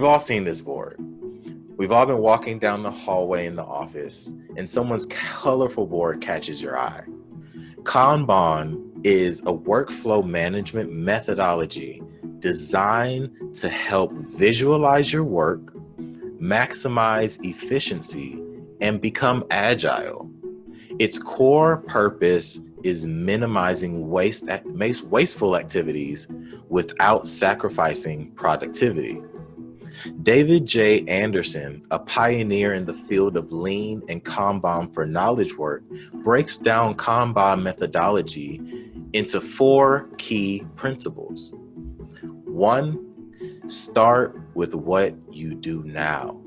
We've all seen this board. We've all been walking down the hallway in the office and someone's colorful board catches your eye. Kanban is a workflow management methodology designed to help visualize your work, maximize efficiency, and become agile. Its core purpose is minimizing wasteful activities without sacrificing productivity. David J. Anderson, a pioneer in the field of lean and Kanban for knowledge work, breaks down Kanban methodology into 4 key principles. 1, start with what you do now.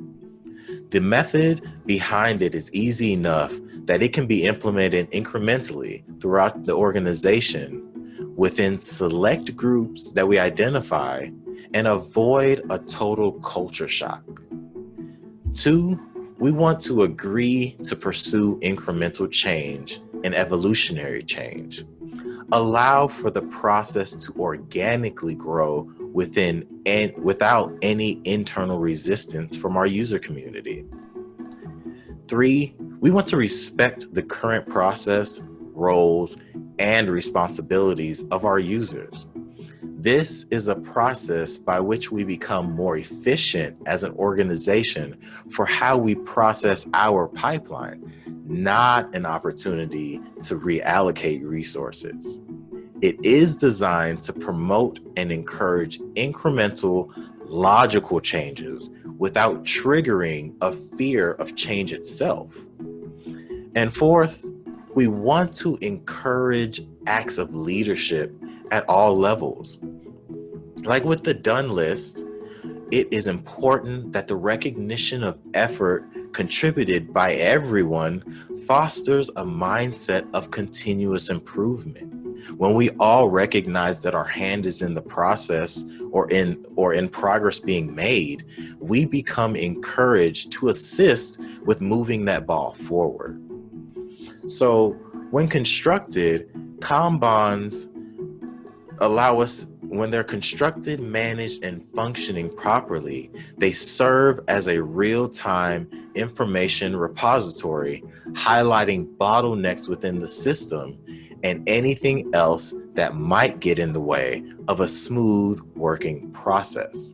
The method behind it is easy enough that it can be implemented incrementally throughout the organization within select groups that we identify and avoid a total culture shock. 2, we want to agree to pursue incremental change and evolutionary change. Allow for the process to organically grow within and without any internal resistance from our user community. 3, we want to respect the current process, roles, and responsibilities of our users. This is a process by which we become more efficient as an organization for how we process our pipeline, not an opportunity to reallocate resources. It is designed to promote and encourage incremental, logical changes without triggering a fear of change itself. And 4th, we want to encourage acts of leadership at all levels. Like with the done list, it is important that the recognition of effort contributed by everyone fosters a mindset of continuous improvement. When we all recognize that our hand is in the process or in progress being made, we become encouraged to assist with moving that ball forward. So when constructed, Kanbans allow us, when they're constructed, managed, and functioning properly, they serve as a real-time information repository, highlighting bottlenecks within the system and anything else that might get in the way of a smooth working process.